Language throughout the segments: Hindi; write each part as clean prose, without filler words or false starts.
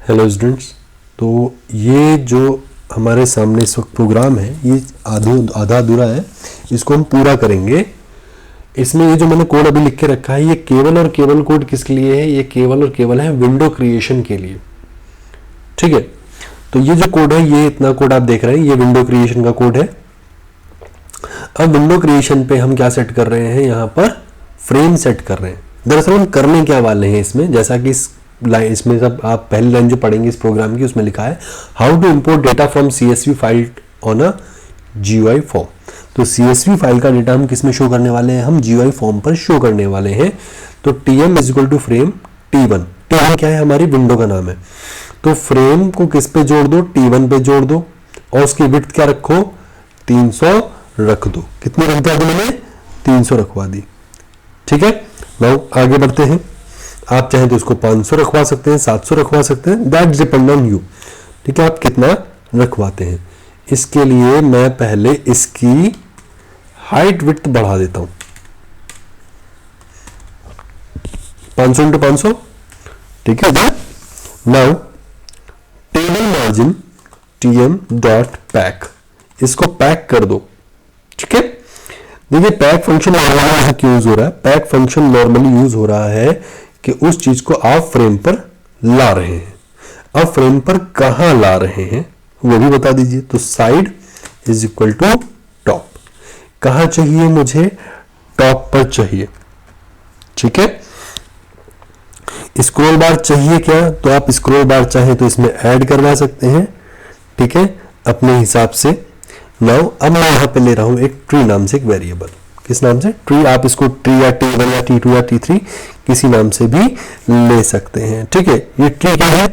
Hello students. तो ये जो हमारे सामने इस वक्त प्रोग्राम है ये आधा अधूरा है, इसको हम पूरा करेंगे। इसमें ये जो मैंने कोड अभी लिख के रखा है ये केवल और केवल कोड किसके लिए है? ये केवल और केवल है विंडो क्रिएशन के लिए। ठीक है, तो ये जो कोड है, ये इतना कोड आप देख रहे हैं, ये विंडो क्रिएशन का कोड है। अब विंडो क्रिएशन पे हम क्या सेट कर रहे हैं? यहाँ पर फ्रेम सेट कर रहे हैं। दरअसल हम करने क्या वाले हैं इसमें, जैसा कि इसमें सब आप पहली लाइन जो पढ़ेंगे इस प्रोग्राम की, उसमें लिखा है how to import data from CSV file on a GUI form. तो CSV फाइल का डेटा हम किस में शो करने वाले हैं? हम GUI फॉर्म पर शो करने वाले हैं। तो TM is equal to frame T1। T1 क्या है? हमारी विंडो का नाम है। तो फ्रेम को किस पे जोड़ दो? T1 पे जोड़ दो, और उसकी विड्थ क्या रखो? 300 रख दो। कितनी रख दिया मैंने? 300 रखवा दी। ठीक है, नाउ आगे बढ़ते हैं। आप चाहें तो इसको 500 रखवा सकते हैं, 700 रखवा सकते हैं, दैट डिपेंड ऑन यू। ठीक है, आप कितना रखवाते हैं। इसके लिए मैं पहले इसकी हाइट विड्थ बढ़ा देता हूं, 500 इंटू 500। ठीक है, now table margin TM dot pack, इसको पैक कर दो। ठीक है, देखिए पैक फंक्शन नॉर्मली क्यों यूज हो रहा है? पैक फंक्शन नॉर्मली यूज हो रहा है कि उस चीज को आप फ्रेम पर ला रहे हैं। अब फ्रेम पर कहां ला रहे हैं वो भी बता दीजिए। तो side is equal to top. कहां चाहिए मुझे? टॉप पर चाहिए। ठीक है, स्क्रॉल बार चाहिए क्या? तो आप स्क्रॉल बार चाहे तो इसमें ऐड करवा सकते हैं। ठीक है, अपने हिसाब से। नाउ अब मैं यहां पे ले रहा हूं एक ट्री नाम से एक वेरिएबल। किस नाम से? ट्री। आप इसको ट्री या T1 या T2 या T3 किसी नाम से भी ले सकते हैं। ठीक है, ये ट्री क्या है?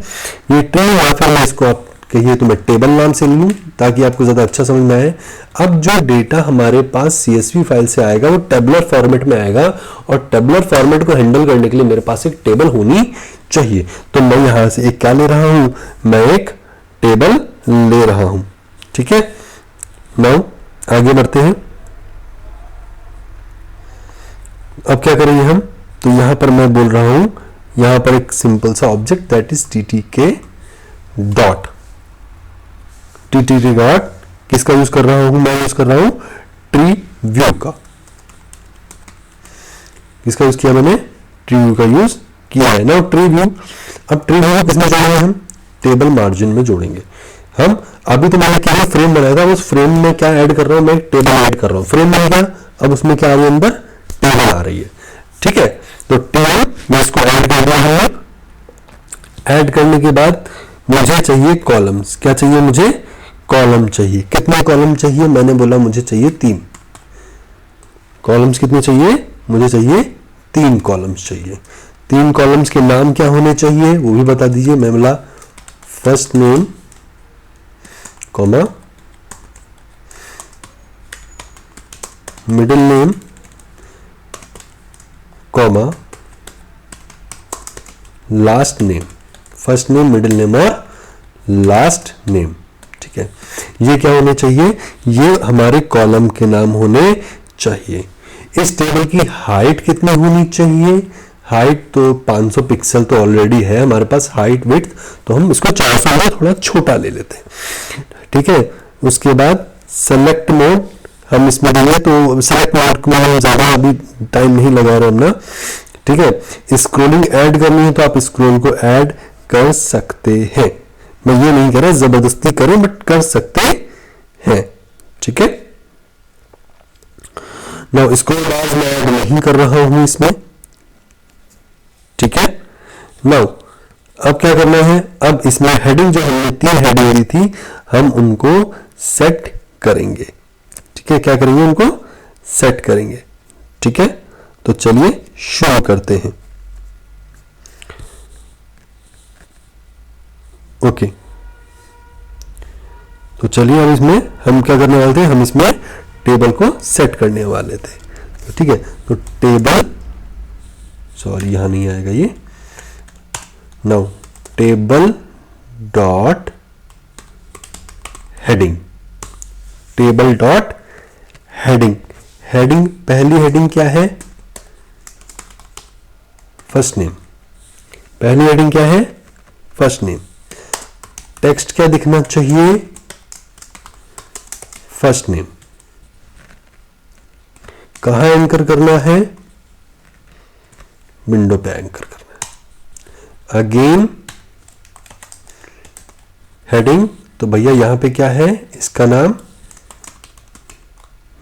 ये ट्री, या फिर मैं इसको आप कहिए तो मैं टेबल नाम से लूं ताकि आपको ज्यादा अच्छा समझ में आए। अब जो डेटा हमारे पास CSV फाइल से आएगा वो टेबुलर फॉर्मेट में आएगा, और टेबुलर फॉर्मेट को हैंडल करने के लिए मेरे पास एक टेबल होनी चाहिए। तो मैं यहां से एक क्या ले रहा हूं? मैं एक टेबल ले रहा हूं। ठीक है, नाउ आगे बढ़ते हैं। अब क्या करेंगे हम? तो यहां पर मैं बोल रहा हूं, यहां पर एक सिंपल सा object that is TTK dot. TTK dot किसका यूज कर रहा हूं? मैं यूज कर रहा हूं ट्री व्यू का। किसका यूज किया मैंने? ट्री व्यू का यूज किया है ना, ट्री व्यू। अब ट्री व्यू किसमें जोड़ेंगे हम? टेबल मार्जिन में जोड़ेंगे हम। अभी तो मैंने क्या फ्रेम बनाया था, उस फ्रेम में क्या ऐड कर रहा हूं? मैं टेबल ऐड कर रहा हूं। फ्रेम में क्या? अब उसमें क्या आ रही है? अंदर टेबल आ रही है। ठीक है, तो टेबल मैं इसको ऐड कर रहा हूं। ऐड करने के बाद मुझे चाहिए कॉलम्स। क्या चाहिए मुझे? कॉलम चाहिए। कितने कॉलम चाहिए? मैंने बोला मुझे चाहिए 3 कॉलम्स। कितने चाहिए? मुझे चाहिए 3 कॉलम्स चाहिए। 3 कॉलम्स के नाम क्या होने चाहिए वो भी बता दीजिए। मैं बोला first name comma, middle name comma, last name. First name, middle name और लास्ट नेम। ठीक है, ये क्या होने चाहिए? ये हमारे कॉलम के नाम होने चाहिए। इस टेबल की हाइट कितनी होनी चाहिए? हाइट तो 500 पिक्सल तो ऑलरेडी है हमारे पास। हाइट विड्थ तो हम इसको 400 में थोड़ा छोटा ले लेते हैं। ठीक है, उसके बाद सेलेक्ट मोड हम इसमें देंगे। तो सेलेक्ट मोड में ज्यादा अभी टाइम नहीं लगा रहा हम ना। ठीक है, स्क्रोलिंग ऐड करनी है तो आप स्क्रोल को ऐड कर सकते हैं। मैं ये नहीं कह रहा जबरदस्ती करें, बट कर सकते हैं। ठीक है, नाउ स्क्रोल बार मैं ऐड नहीं कर रहा हूं इसमें। ठीक है, नाउ अब क्या करना है? अब इसमें हेडिंग जो हमने 3 हेडिंग दी थी हम उनको सेट करेंगे। ठीक है, क्या करेंगे? उनको सेट करेंगे। ठीक है, तो चलिए शुरू करते हैं। ओके, तो चलिए अब इसमें हम क्या करने वाले थे? हम इसमें टेबल को सेट करने वाले थे। तो ठीक है, तो टेबल, सॉरी यहां नहीं आएगा ये। Now table dot heading. Table dot heading. Heading, पहली हेडिंग क्या है? First name. पहली हेडिंग क्या है? First name. टेक्स्ट क्या दिखना चाहिए, फर्स्ट नेम। कहां एंकर करना है, विंडो पे एंकर करना है। अगेन हेडिंग, तो भैया यहां पे क्या है, इसका नाम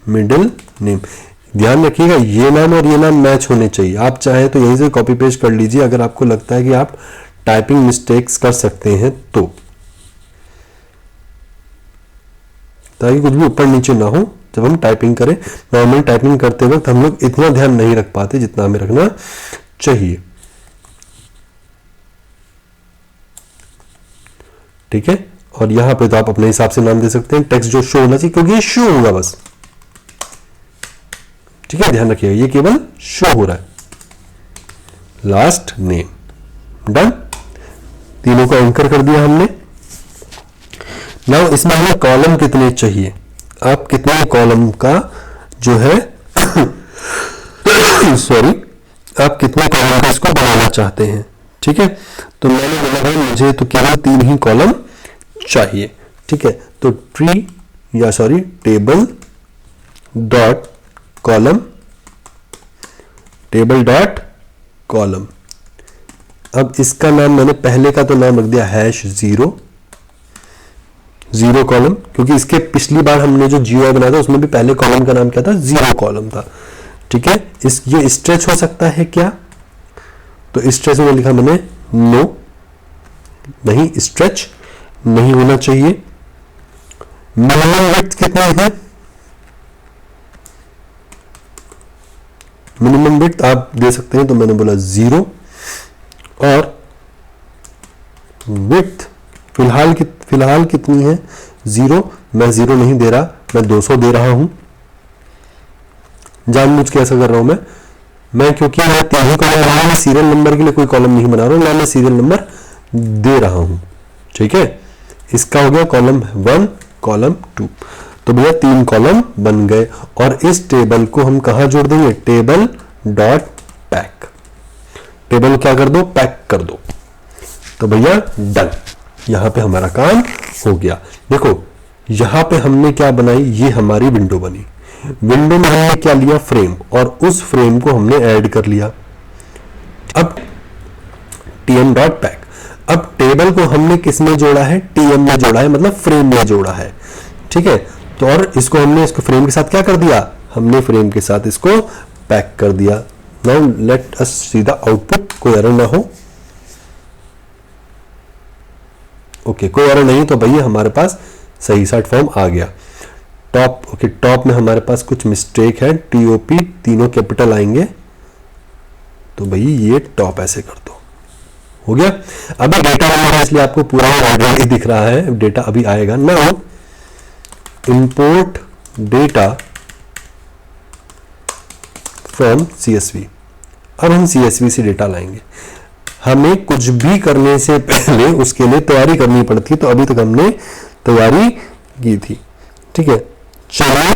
मिडिल नेम। ध्यान रखिएगा ये नाम और ये नाम मैच होने चाहिए। आप चाहे तो यहीं से कॉपी पेस्ट कर लीजिए अगर आपको लगता है कि आप टाइपिंग मिस्टेक्स कर सकते हैं तो, ताकि कुछ भी ऊपर नीचे ना हो जब हम टाइपिंग करें। नॉर्मल टाइपिंग करते वक्त हम लोग इतना ध्यान नहीं रख पाते जितना हमें रखना चाहिए। ठीक है, और यहां पे तो आप अपने हिसाब से नाम दे सकते हैं। टेक्स्ट जो शो होना चाहिए, क्योंकि ये शो होगा बस। ठीक है, ध्यान रखिएगा ये केवल शो हो रहा है। Last name, done. तीनों को एंकर कर दिया हमने। नाउ इसमें हमें कॉलम कितने चाहिए, आप कितने कॉलम का जो है सॉरी, आप कितने कॉलम का इसको बनाना चाहते हैं। ठीक है, तो मैंने बोला भाई मुझे तो केवल 3 ही कॉलम चाहिए। ठीक है, तो ट्री या sorry table dot column, table dot column. अब इसका नाम मैंने पहले का तो नाम रख दिया #0 0 कॉलम, क्योंकि इसके पिछली बार हमने जो GUI बनाया था उसमें भी पहले कॉलम का नाम क्या था, 0 कॉलम था। ठीक है, ये स्ट्रेच हो सकता है क्या, तो स्ट्रेच में लिखा मैंने नो, नहीं स्ट्रेच नहीं होना चाहिए। मिनिमम विड्थ कितना है, मिनिमम विड्थ आप दे सकते हैं, तो मैंने बोला 0। और विड्थ फिलहाल कितनी है, 0। मैं 0 नहीं दे रहा, मैं 200 दे रहा हूं। जानबूझ के ऐसा कर रहा हूं मैं क्योंकि मैं 3 ही कॉलम बना रहा हूं, सीरियल नंबर के लिए कोई कॉलम नहीं बना रहा हूं, ना मैं सीरियल नंबर दे रहा हूं। ठीक है, इसका हो गया कॉलम 1 कॉलम 2, तो भैया 3 कॉलम बन गए। और इस टेबल को हम कहां जोड़ देंगे, टेबल डॉट पैक। टेबल क्या कर दो, पैक कर दो। तो भैया डन, यहां पे हमारा काम हो गया। देखो यहां पे हमने क्या बनाई, ये हमारी विंडो बनी। विंडो में हमने क्या लिया, फ्रेम, और उस फ्रेम को हमने ऐड कर लिया। अब tm डॉट पैक, अब टेबल को हमने किस में जोड़ा है, tm में जोड़ा है, मतलब फ्रेम में जोड़ा है। ठीक है, तो और इसको हमने इसको फ्रेम के साथ क्या कर दिया, हमने फ्रेम के साथ इसको पैक कर दिया। Now let us see the output, कोई एरर ना हो। ओके, कोई एरर नहीं, तो भैया हमारे पास सही साट फॉर्म आ गया। टॉप, ओके, टॉप में हमारे पास कुछ मिस्टेक है, TOP तीनों कैपिटल आएंगे, तो भैया ये टॉप ऐसे कर दो, हो गया। अभी डेटा है इसलिए आपको पूरा ऑलरेडी दिख रहा है, डेटा अभी आएगा। Now import data from CSV। अब हम CSV से डेटा लाएंगे। हमें कुछ भी करने से पहले उसके लिए तैयारी करनी पड़ती है, तो अभी तक हमने तैयारी की थी। ठीक है, चलिए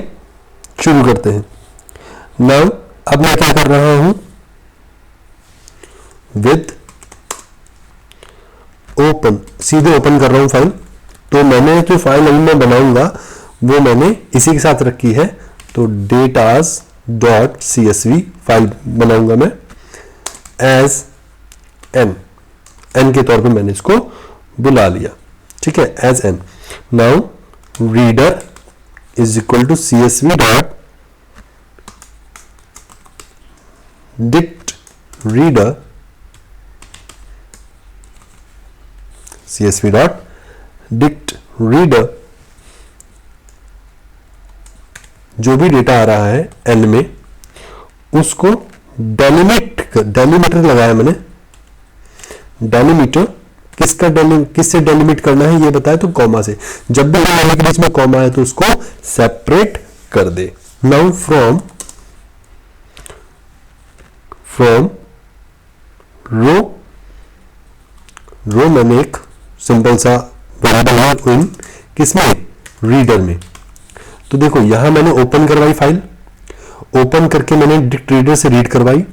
शुरू करते हैं। नाउ अब मैं क्या कर रहा हूं, विद ओपन, सीधे ओपन कर रहा हूं फाइल। तो मैंने जो फाइल अभी मैं बनाऊंगा वो मैंने इसी के साथ रखी है, तो डेटास डॉट CSV फाइल बनाऊंगा मैं एज एन के तौर पे मैंने इसको बुला लिया। ठीक है, as N. Now reader is equal to CSV dot dict reader, CSV dot dict reader. जो भी डेटा आ रहा है एन में उसको डेलीमीटर लगाया मैंने। डेलीमीटर किससे डेलीमिट करना है ये बताया, तो कॉमा से। जब भी लाइन के बीच में कॉमा है तो उसको सेपरेट कर दे। नाउ फ्रॉम रो मैंने एक सिंपल सा वेरिएबल इन किसमें, रीडर में। तो देखो यहां मैंने ओपन करवाई फाइल, ओपन करके मैंने डिक्ट रीडर से रीड करवाई,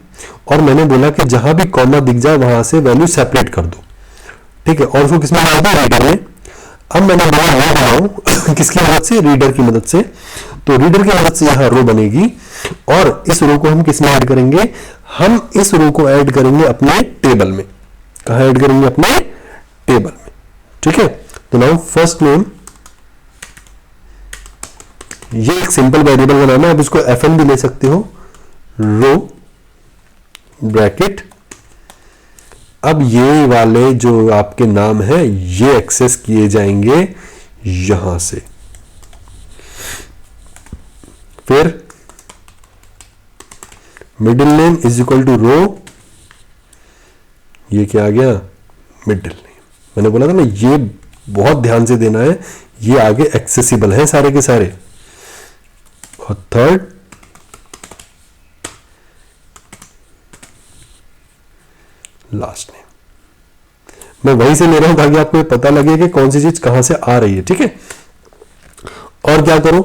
और मैंने बोला कि जहां भी कॉमा दिख जाए वहां से वैल्यू सेपरेट कर दो। ठीक है, और उसको किसमें डाल दो, रीडर में। अब मैंने रो बनाऊं किसकी मदद से, रीडर की मदद से। तो रीडर की मदद से यहां रो बनेगी और इस रो को हम किस में ऐड करेंगे, हम इस रो को ऐड करेंगे अपने टेबल में। कहां ऐड करेंगे, अपने टेबल में। ठीक है, तो नाउ फर्स्ट नेम, ये एक सिंपल वेरिएबल बनाना है, अब इसको fn भी ले सकते हो, रो ब्रैकेट। अब ये वाले जो आपके नाम है ये एक्सेस किए जाएंगे यहां से। फिर middle name is equal to row, ये क्या आ गया, मिडिल नेम। मैंने बोला था ना ये बहुत ध्यान से देना है, ये आगे एक्सेसिबल है सारे के सारे। और थर्ड लास्ट नेम, मैं वहीं से ले रहा हूं ताकि आपको ये पता लगे कि कौन सी चीज कहां से आ रही है। ठीक है, और क्या करो,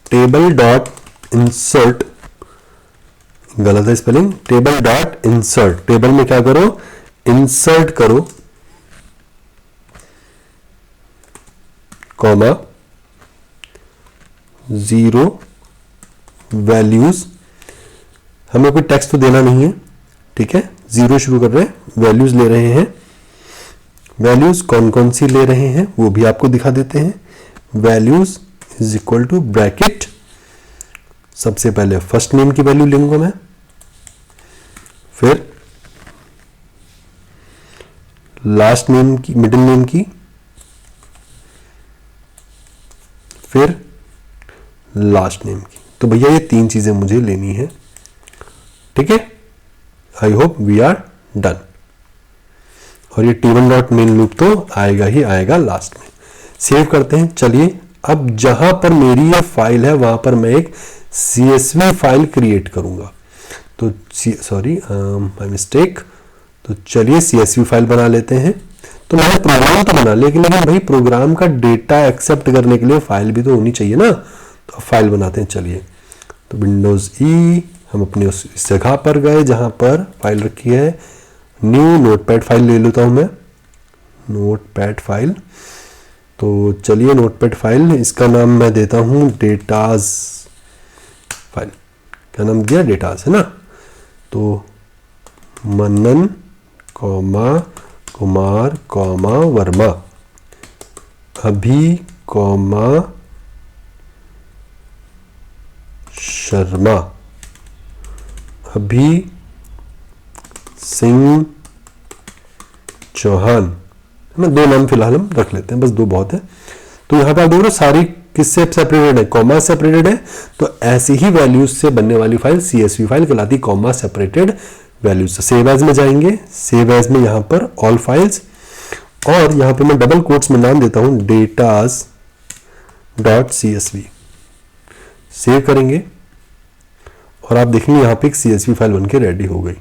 टेबल डॉट इंसर्ट, गलत है spelling, table dot insert, table में क्या करो, इंसर्ट करो, कॉमा 0 वैल्यूज, हमें कोई टेक्स्ट तो देना नहीं है। ठीक है, 0 शुरू कर रहे हैं, वैल्यूज ले रहे हैं। वैल्यूज कौन कौन सी ले रहे हैं वो भी आपको दिखा देते हैं। Values is equal to bracket, सबसे पहले फर्स्ट नेम की वैल्यू लूंगा मैं, फिर लास्ट नेम की, मिडिल नेम की, फिर लास्ट नेम की। तो भैया ये 3 चीजें मुझे लेनी है। ठीक है, I hope we are done. और ये T1 डॉट मेन लूप तो आएगा ही आएगा लास्ट में। सेव करते हैं। चलिए, अब जहां पर मेरी ये फाइल है वहां पर मैं एक CSV फाइल क्रिएट करूंगा। तो सॉरी माय मिस्टेक, तो चलिए CSV फाइल बना लेते हैं। तो मैंने प्रोग्राम तो बना, लेकिन भाई प्रोग्राम का डेटा एक्सेप्ट करने के लिए फाइल भी तो होनी चाहिए ना। तो फाइल बनाते हैं। चलिए, तो विंडोज ई, हम अपने उस जगह पर गए जहां पर फाइल रखी है, न्यू नोटपैड फाइल ले लेता हूं मैं, नोटपैड फाइल। तो चलिए नोटपैड फाइल, इसका नाम मैं देता हूं डेटाज फाइल। क्या नाम दिया, डेटाज है ना। तो मनन कॉमा कुमार कॉमा वर्मा, अभी कॉमा शर्मा, अभी सिंह चौहान, है ना। 2 नाम फिलहाल हम रख लेते हैं, बस 2 बहुत है। तो यहां पर देखो सारी किससे सेपरेटेड है, कॉमा सेपरेटेड है। तो ऐसी ही वैल्यूज से बनने वाली फाइल CSV फाइल कहलाती है, comma separated values. Save as में जाएंगे, सेव एज में यहां पर ऑल फाइल्स, और यहां पे मैं डबल कोट्स में नाम देता हूं डेटाज डॉट CSV। सेव करेंगे और आप देखेंगे यहां पे एक CSV फाइल बनके रेडी हो गई।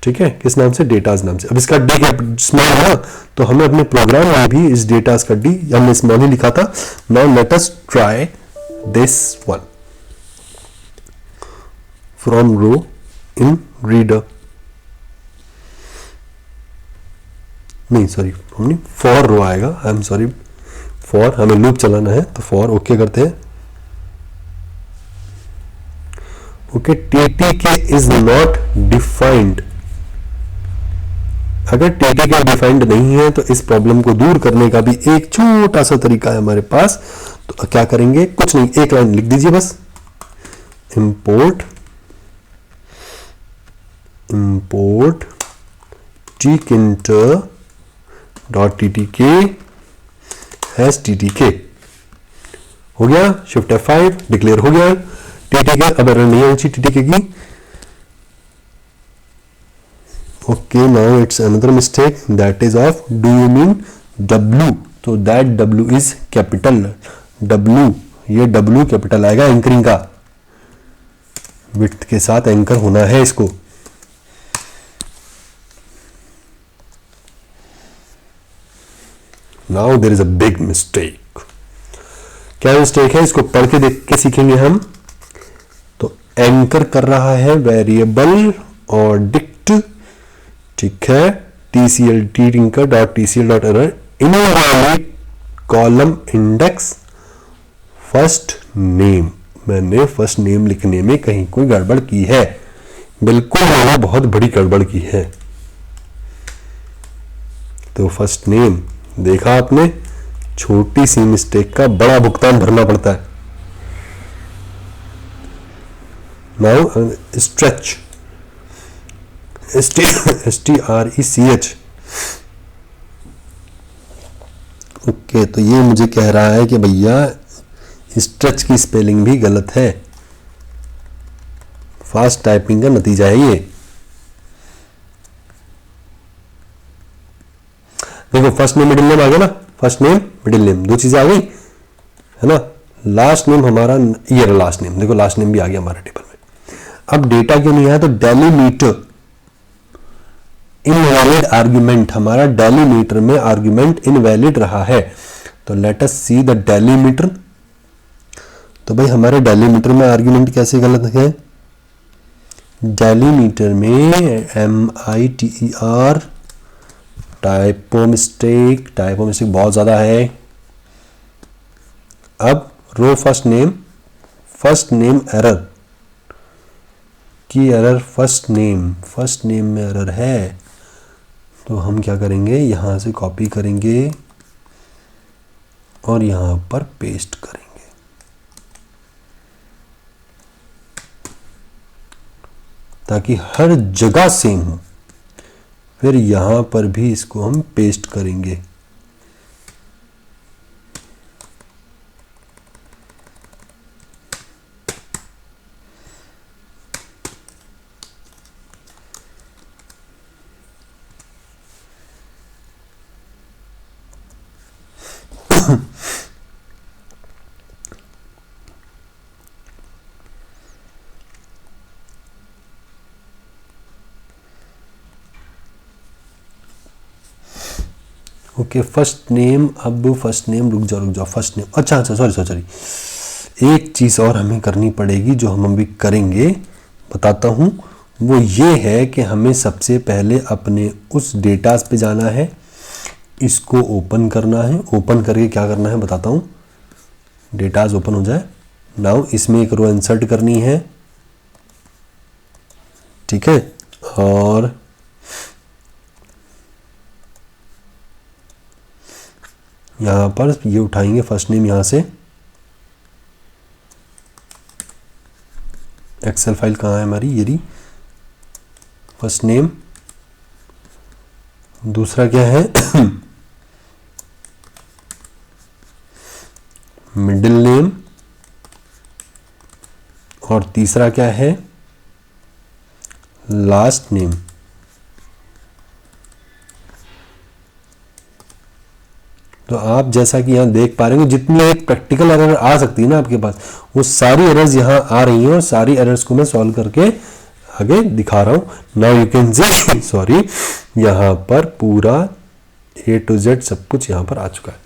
ठीक है, किस नाम से, डेटाज नाम से। अब इसका डी स्मॉल है, तो हमें अपने प्रोग्राम में भी इस डेटाज का डी हमने स्मॉल ही लिखा था। Now let us try this one from row in reader, नहीं सॉरी नहीं, फॉर रो आएगा, आई एम सॉरी, फॉर हमें लूप चलाना है तो फॉर ओके करते हैं। Okay, TTK is not defined. अगर TTK डिफाइंड नहीं है तो इस प्रॉब्लम को दूर करने का भी एक छोटा सा तरीका है हमारे पास। तो क्या करेंगे, कुछ नहीं, एक लाइन लिख दीजिए बस, import tkinter dot TTK hash TTK हो गया। शिफ्ट F5 डिक्लेयर हो गया TTK। अब एरर नहीं होनी चाहिए TTK की। Okay, now it's another mistake, that is of do you mean W, तो that W is capital W, ये W कैपिटल आएगा एंकरिंग का, विड्थ के साथ एंकर होना है इसको। Now there is a big mistake। क्या मिस्टेक है, इसको पढ़ के देख के सीखेंगे हम। तो एंकर कर रहा है वेरिएबल और डिक्ट, ठीक है, TCL tinker dot TCL dot error invalid column index first name, मैंने फर्स्ट नेम लिखने में कहीं कोई गड़बड़ की है, बिल्कुल मैंने बहुत बड़ी गड़बड़ की है। तो फर्स्ट नेम देखा आपने, छोटी सी मिस्टेक का बड़ा भुगतान भरना पड़ता है। नाउ स्ट्रेच, STRECH, ओके, तो ये मुझे कह रहा है कि भैया स्ट्रेच की स्पेलिंग भी गलत है। फास्ट टाइपिंग का नतीजा है ये। देखो फर्स्ट नेम मिडिल नेम आ गया ना, फर्स्ट नेम मिडिल नेम दो चीजें आ गई है ना। लास्ट नेम हमारा ये लास्ट नेम, देखो लास्ट नेम भी आ गया हमारे टेबल में। अब डेटा क्यों नहीं आया, तो डेलीमीटर इनवैलिड आर्ग्यूमेंट, हमारा डेलीमीटर में आर्ग्यूमेंट इनवैलिड रहा है। तो let us see the delimiter. तो भाई हमारे डेलीमीटर में आर्ग्यूमेंट कैसे गलत है, डेलीमीटर में MITER टाइपो मिस्टेक बहुत ज्यादा है। अब रो फर्स्ट नेम एरर की एरर, फर्स्ट नेम में एरर है, तो हम क्या करेंगे, यहां से कॉपी करेंगे और यहां पर पेस्ट करेंगे, ताकि हर जगह सेम हो। फिर यहां पर भी इसको हम पेस्ट करेंगे। ओके फर्स्ट नेम, अब फर्स्ट नेम रुक जाओ फर्स्ट नेम, अच्छा सॉरी, एक चीज़ और हमें करनी पड़ेगी जो हम अभी करेंगे, बताता हूँ। वो ये है कि हमें सबसे पहले अपने उस डेटास पे जाना है, इसको ओपन करना है। ओपन करके क्या करना है बताता हूँ, डेटास ओपन हो जाए। नाउ इसमें एक रो इंसर्ट करनी है, ठीक है, और यहां पर ये उठाएंगे फर्स्ट नेम, यहां से एक्सेल फाइल कहाँ है हमारी, ये रही फर्स्ट नेम। दूसरा क्या है मिडिल नेम, और तीसरा क्या है लास्ट नेम। तो आप जैसा कि यहाँ देख पा रहे हो, जितनी एक प्रैक्टिकल एरर आ सकती है ना आपके पास, वो सारी एरर्स यहाँ आ रही हैं और सारी एरर्स को मैं सॉल्व करके आगे दिखा रहा हूँ। Now you can C sorry, यहाँ पर पूरा A to Z सब कुछ यहाँ पर आ चुका है।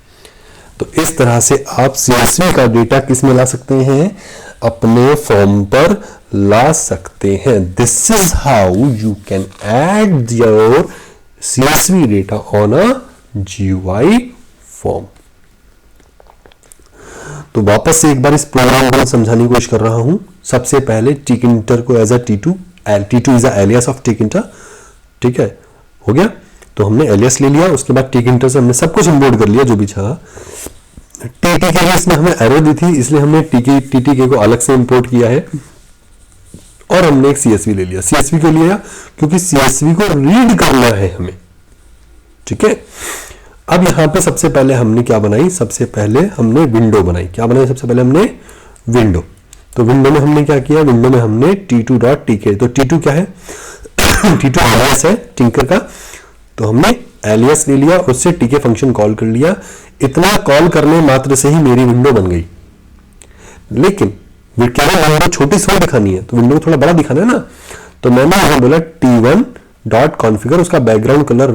तो इस तरह से आप CSV का डेटा किस में ला सकते हैं, अपने फॉर्म पर ला सकते हैं। This is how you can add your CSV data on a GUI form. तो वापस से एक बार इस प्रोग्राम को समझाने की कोशिश कर रहा हूं। सबसे पहले टिकइंटर को as a T2 is a alias of tkinter, ठीक है, हो गया। तो हमने एलियास ले लिया, उसके बाद टिकइंटर से हमने सब कुछ इंपोर्ट कर लिया जो भी चाहा। टीटी के लिए इसमें हमें एरर दी थी, इसलिए हमने टीटीके को अलग से इंपोर्ट किया है, और हमने एक CSV ले लिया। CSV क्यों लिया, क्योंकि CSV को रीड करना है हमें, ठीक है। अब यहां पे सबसे पहले हमने क्या बनाई, सबसे पहले हमने विंडो बनाई। क्या बनाई सबसे पहले हमने विंडो। तो विंडो में हमने क्या किया, विंडो में हमने T2.tk, तो T2 क्या है T2 एलियास है टिंकर का, तो हमने एलियास ले लिया, उससे टीके फंक्शन कॉल कर लिया। इतना कॉल करने मात्र से ही मेरी विंडो बन गई। लेकिन क्या विंडो छोटी सी दिखानी है, तो विंडो को थोड़ा बड़ा दिखाना है ना, तो मैंने यहां बोला T1.configure, उसका बैकग्राउंड कलर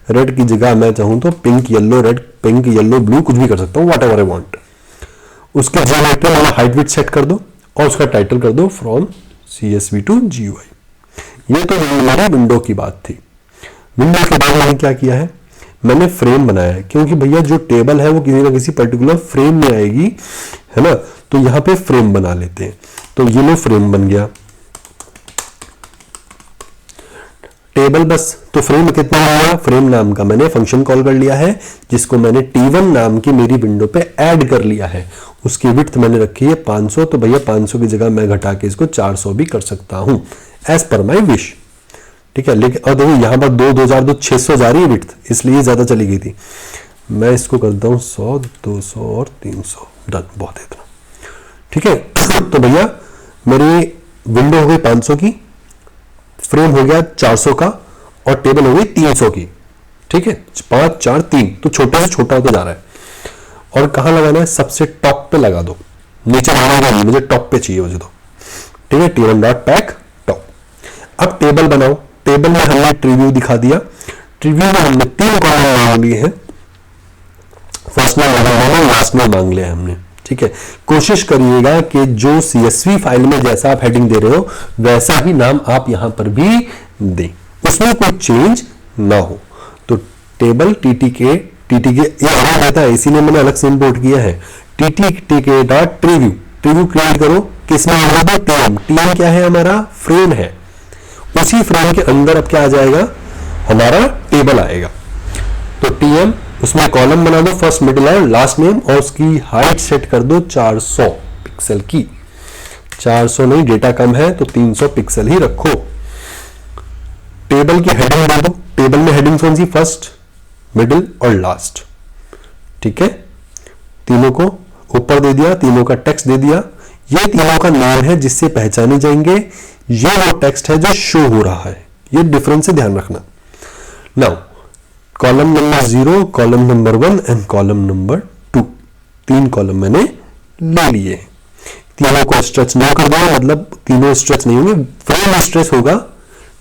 रेड की जगह मैं चाहूं तो pink yellow red, pink yellow blue कुछ भी कर सकता हूं, व्हाटएवर आई वांट। उसके जनरेटर वाला हाइट विड्थ सेट कर दो और उसका टाइटल कर दो फ्रॉम CSV टू GUI। ये तो हमारी विंडो की बात थी। विंडो के बाद मैंने क्या किया है, मैंने फ्रेम बनाया है, क्योंकि भैया जो टेबल है वो किसी ना किसी पर्टिकुलर फ्रेम में आएगी, है ना। तो यहां पे फ्रेम बना लेते हैं। तो ये लो फ्रेम बन गया, टेबल बस। तो फ्रेम कितना हुआ, फ्रेम नाम का मैंने फंक्शन कॉल कर लिया है, जिसको मैंने T1 नाम की मेरी विंडो पे ऐड कर लिया है। उसकी विड्थ मैंने रखी है 500, तो भैया 500 की जगह मैं घटा के इसको 400 भी कर सकता हूं, एज पर माई विश। ठीक है, लेकिन और देखो यहां पर 2 600 जा रही है विड्थ, इसलिए ज्यादा चली गई थी। मैं इसको करता हूं 100, 200 और 300, डन, बहुत है इतना। ठीक है, तो भैया मेरी विंडो हो गई 500 की, फ्रेम हो गया 400 का, और टेबल हो गई 300 की। ठीक है, 5 4 3, तो छोटे से छोटा होता जा रहा है। और कहां लगाना है, सबसे टॉप पे लगा दो, नीचे लगाना नहीं, मुझे टॉप पे चाहिए मुझे तो। ठीक है, T1 डॉट पैक टॉप। अब टेबल बनाओ, टेबल में हमने ट्रीव्यू दिखा दिया। ट्रीव्यू में हमने 3 कॉलम मांग लिए हैं, फर्स्ट नेम लास्ट नेम मांग लिया है हमने। ठीक है, कोशिश करिएगा कि जो CSV फाइल में जैसा आप हेडिंग दे रहे हो वैसा ही नाम आप यहां पर भी दें, उसमें कोई चेंज ना हो। तो टेबल TTK ये अलग रहता है, इसीलिए मैंने अलग से इंपोर्ट किया है। TTK डॉट ट्रीव्यू, ट्रीव्यू क्रिएट करो, किसमें होगा, TM क्या है, हमारा फ्रेम है। उसी फ्रेम के अंदर अब क्या आ जाएगा, हमारा टेबल आएगा। तो TM, उसमें कॉलम बना दो, फर्स्ट मिडिल और लास्ट नेम, और उसकी हाइट सेट कर दो 400 पिक्सल की। 400 नहीं, डेटा कम है तो 300 पिक्सल ही रखो। टेबल की हेडिंग दे दो, टेबल में हेडिंग कौन सी, फर्स्ट, मिडिल और लास्ट। ठीक है, तीनों को ऊपर दे दिया, तीनों का टेक्स्ट दे दिया। ये तीनों का नाम है जिससे पहचाने जाएंगे, ये वो टेक्स्ट है जो शो हो रहा है। ये डिफरेंस से ध्यान रखना। Now column number 0, column number 1 and column number 2, 3 column मैंने ले लिए। तीनों को स्ट्रेच ना कर दो, मतलब तीनों स्ट्रेच नहीं होंगे, फ्रेम स्ट्रेच होगा,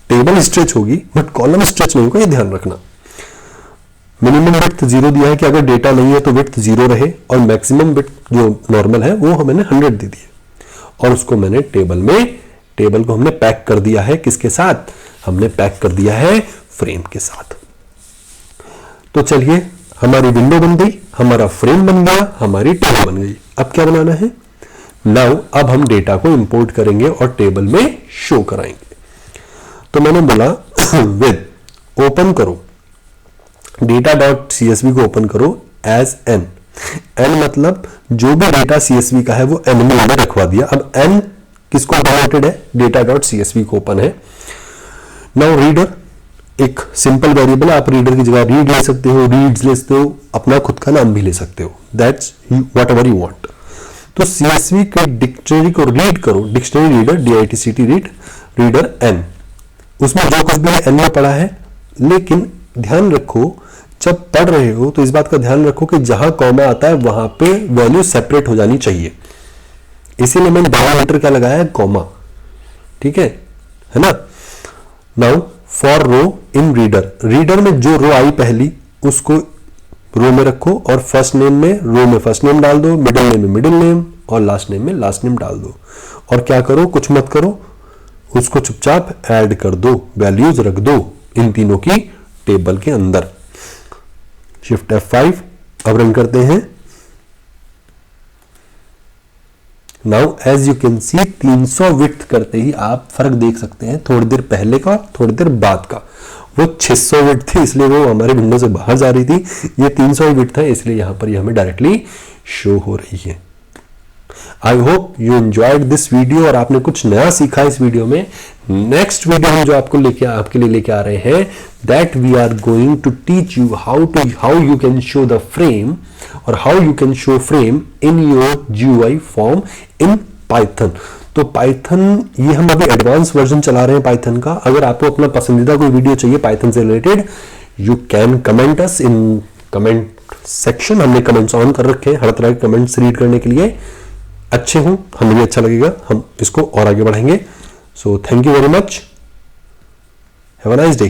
टेबल स्ट्रेच होगी, बट कॉलम स्ट्रेच नहीं होगा, ये ध्यान रखना। मिनिमम विड्थ 0 दिया है कि अगर डेटा नहीं है तो विड्थ 0 रहे, और मैक्सिमम विड्थ जो नॉर्मल है वो मैंने 100 दे दी है। और उसको मैंने टेबल को हमने पैक कर दिया है, किसके साथ, हमने पैक कर दिया है फ्रेम के साथ। तो चलिए, हमारी विंडो बन गई, हमारा फ्रेम बन गया, हमारी टेबल बन गई। अब क्या बनाना है, नाउ अब हम डेटा को इंपोर्ट करेंगे और टेबल में शो कराएंगे। तो मैंने बोला विद, ओपन करो डेटा डॉट CSV को, ओपन करो एज n। n मतलब जो भी डेटा CSV का है वो n में मैंने रखवा दिया। अब n किसको रिलेटेड है, डेटा डॉट CSV को ओपन है। नाउ रीडर एक सिंपल वेरिएबल है, आप रीडर की जगह रीड ले सकते हो, रीड्स ले सकते हो, अपना खुद का नाम भी ले सकते हो, that's what ever you want. तो CSV के डिक्शनरी को रीड करो, dictionary reader DITCT reader n, उसमें जो कुछ भी n में पढ़ा है। लेकिन ध्यान रखो, जब पढ़ रहे हो तो इस बात का ध्यान रखो कि जहां कॉमा आता है वहां पे वैल्यू सेपरेट हो जानी चाहिए, इसीलिए मैंने डायमीटर क्या लगाया है, कॉमा। ठीक है ना। Now for row in reader, reader में जो रो आई पहली उसको रो में रखो, और फर्स्ट नेम में रो में फर्स्ट नेम डाल दो, मिडिल नेम में मिडिल नेम, और लास्ट नेम में लास्ट नेम डाल दो। और क्या करो, कुछ मत करो, उसको चुपचाप ऐड कर दो, वैल्यूज रख दो इन तीनों की टेबल के अंदर। शिफ्ट F5, अब रन करते हैं। Now as you can see 300 width करते ही आप फर्क देख सकते हैं, थोड़ी देर पहले का थोड़ी देर बाद का। वो 600 विड्थ थी इसलिए वो हमारे विंडो से बाहर जा रही थी, ये 300 विड्थ है इसलिए यहां पर ये हमें डायरेक्टली शो हो रही है। I hope you enjoyed this video और आपने कुछ नया सीखा इस वीडियो में। नेक्स्ट वीडियो हम जो आपके लिए लेके आ रहे हैं, that we are going to teach you how you can show the frame, और how you can show frame in your GUI form in Python. तो पाइथन, ये हम अभी एडवांस वर्जन चला रहे हैं पाइथन का। अगर आपको अपना पसंदीदा कोई वीडियो चाहिए पाइथन से related, you can comment us in comment section. हमने कमेंट्स ऑन कर रखे हैं हर तरह के कमेंट्स रीड करने के लिए। अच्छे हों, हमें भी अच्छा लगेगा, हम इसको और आगे बढ़ाएंगे। So thank you very much, have a nice day.